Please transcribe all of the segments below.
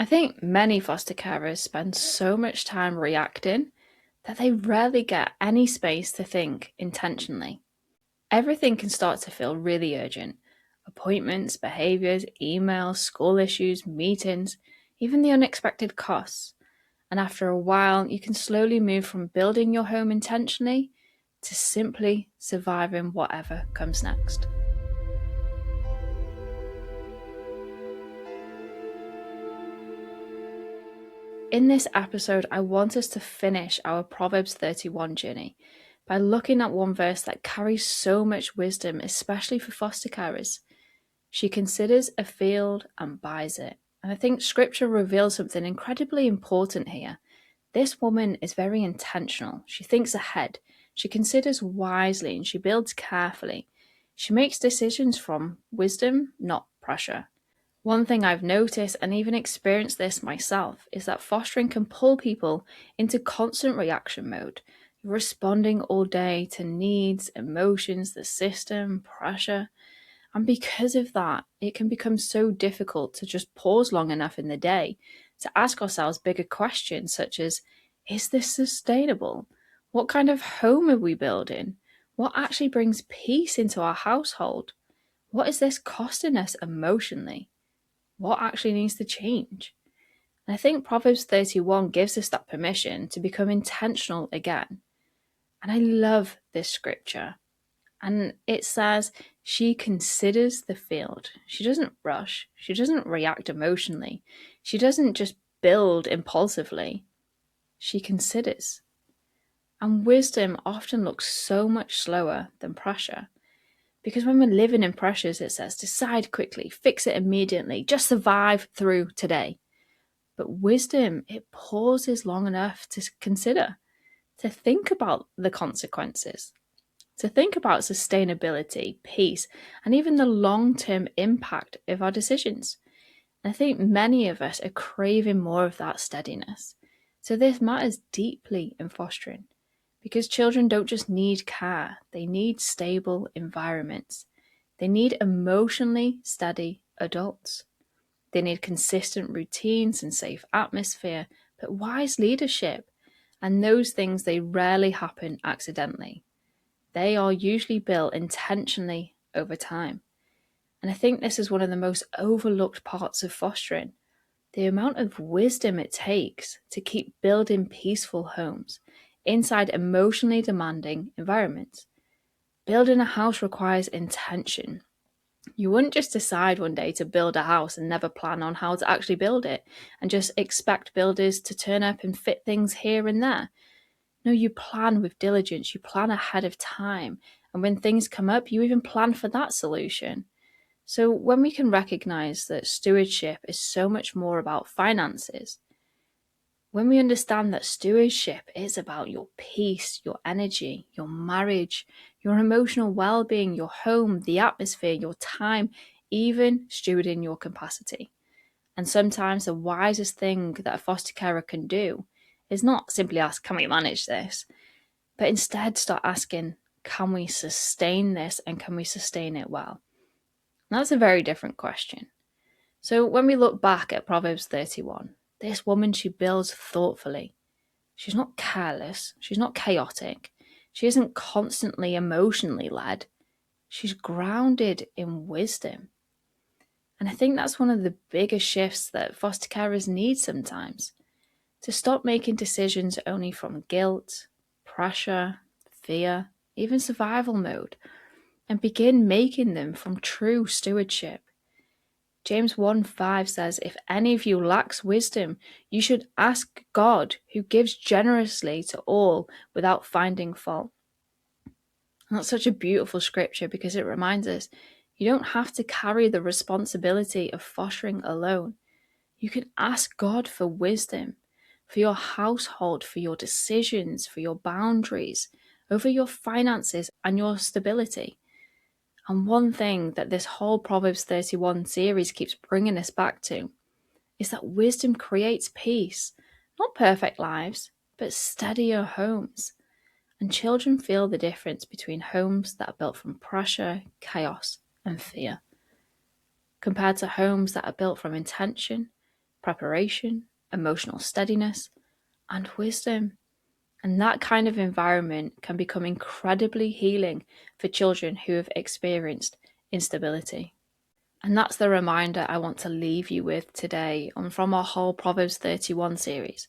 I think many foster carers spend so much time reacting that they rarely get any space to think intentionally. Everything can start to feel really urgent: appointments, behaviours, emails, school issues, meetings, even the unexpected costs. And after a while, you can slowly move from building your home intentionally to simply surviving whatever comes next. In this episode, I want us to finish our Proverbs 31 journey by looking at one verse that carries so much wisdom, especially for foster carers. She considers a field and buys it. And I think scripture reveals something incredibly important here. This woman is very intentional. She thinks ahead. She considers wisely and she builds carefully. She makes decisions from wisdom, not pressure. One thing I've noticed and even experienced this myself is that fostering can pull people into constant reaction mode, responding all day to needs, emotions, the system, pressure. And because of that, it can become so difficult to just pause long enough in the day to ask ourselves bigger questions such as, is this sustainable? What kind of home are we building? What actually brings peace into our household? What is this costing us emotionally? What actually needs to change? And I think Proverbs 31 gives us that permission to become intentional again. And I love this scripture. And it says she considers the field. She doesn't rush. She doesn't react emotionally. She doesn't just build impulsively. She considers. And wisdom often looks so much slower than pressure. Because when we're living in pressures, it says decide quickly, fix it immediately, just survive through today. But wisdom, it pauses long enough to consider, to think about the consequences, to think about sustainability, peace, and even the long-term impact of our decisions. And I think many of us are craving more of that steadiness. So this matters deeply in fostering, because children don't just need care, they need stable environments. They need emotionally steady adults. They need consistent routines and safe atmosphere, but wise leadership. And those things, they rarely happen accidentally. They are usually built intentionally over time. And I think this is one of the most overlooked parts of fostering. The amount of wisdom it takes to keep building peaceful homes inside emotionally demanding environments. Building a house requires intention. You wouldn't just decide one day to build a house and never plan on how to actually build it and just expect builders to turn up and fit things here and there. No, you plan with diligence, you plan ahead of time, and when things come up, you even plan for that solution. So when we can recognize that stewardship is so much more about finances, when we understand that stewardship is about your peace, your energy, your marriage, your emotional well-being, your home, the atmosphere, your time, even stewarding your capacity. And sometimes the wisest thing that a foster carer can do is not simply ask, can we manage this? But instead start asking, can we sustain this and can we sustain it well? And that's a very different question. So when we look back at Proverbs 31, this woman, she builds thoughtfully. She's not careless. She's not chaotic. She isn't constantly emotionally led. She's grounded in wisdom. And I think that's one of the biggest shifts that foster carers need sometimes. To stop making decisions only from guilt, pressure, fear, even survival mode, and begin making them from true stewardship. James 1:5 says, if any of you lacks wisdom, you should ask God, who gives generously to all without finding fault. And that's such a beautiful scripture because it reminds us you don't have to carry the responsibility of fostering alone. You can ask God for wisdom, for your household, for your decisions, for your boundaries, over your finances and your stability. And one thing that this whole Proverbs 31 series keeps bringing us back to is that wisdom creates peace, not perfect lives, but steadier homes. And children feel the difference between homes that are built from pressure, chaos, and fear, compared to homes that are built from intention, preparation, emotional steadiness, and wisdom. And that kind of environment can become incredibly healing for children who have experienced instability. And that's the reminder I want to leave you with today and from our whole Proverbs 31 series,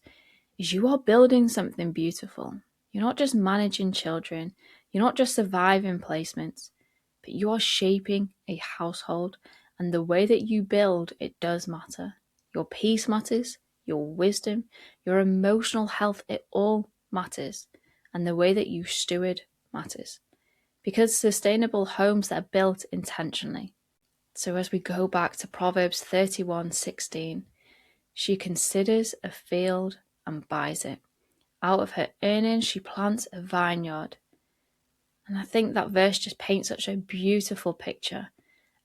is you are building something beautiful. You're not just managing children, you're not just surviving placements, but you are shaping a household, and the way that you build, it does matter. Your peace matters, your wisdom, your emotional health, it all matters. And the way that you steward matters. Because sustainable homes, they're built intentionally. So as we go back to Proverbs 31:16, she considers a field and buys it. Out of her earnings, she plants a vineyard. And I think that verse just paints such a beautiful picture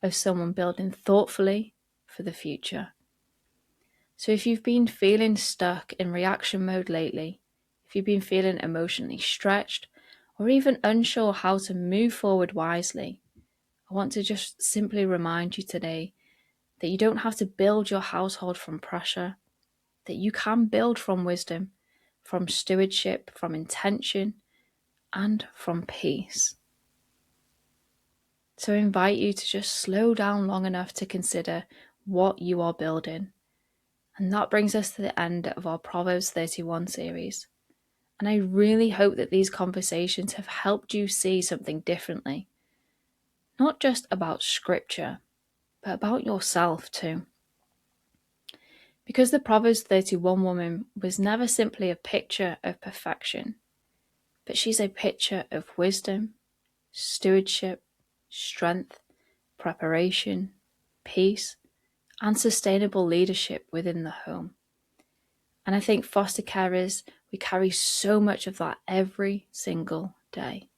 of someone building thoughtfully for the future. So if you've been feeling stuck in reaction mode lately, if you've been feeling emotionally stretched, or even unsure how to move forward wisely, I want to just simply remind you today that you don't have to build your household from pressure, that you can build from wisdom, from stewardship, from intention, and from peace. So I invite you to just slow down long enough to consider what you are building. And that brings us to the end of our Proverbs 31 series. And I really hope that these conversations have helped you see something differently. Not just about scripture, but about yourself too. Because the Proverbs 31 woman was never simply a picture of perfection, but she's a picture of wisdom, stewardship, strength, preparation, peace, and sustainable leadership within the home. And I think foster carers, we carry so much of that every single day.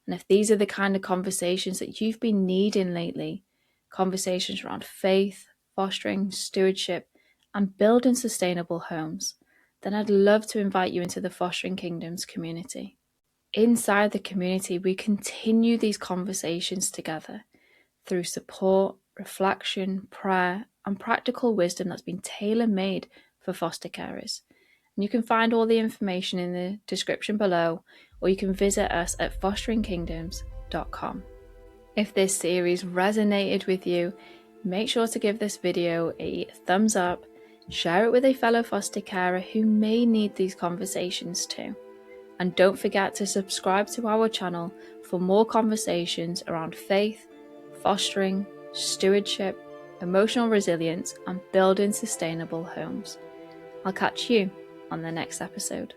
And if these are the kind of conversations that you've been needing lately, conversations around faith, fostering, stewardship, and building sustainable homes, then I'd love to invite you into the Fostering Kingdoms community. Inside the community, we continue these conversations together through support, reflection, prayer, and practical wisdom that's been tailor-made for foster carers. And you can find all the information in the description below, or you can visit us at fosteringkingdoms.com. If this series resonated with you, make sure to give this video a thumbs up, share it with a fellow foster carer who may need these conversations too. And don't forget to subscribe to our channel for more conversations around faith, fostering, stewardship, emotional resilience, and building sustainable homes. I'll catch you on the next episode.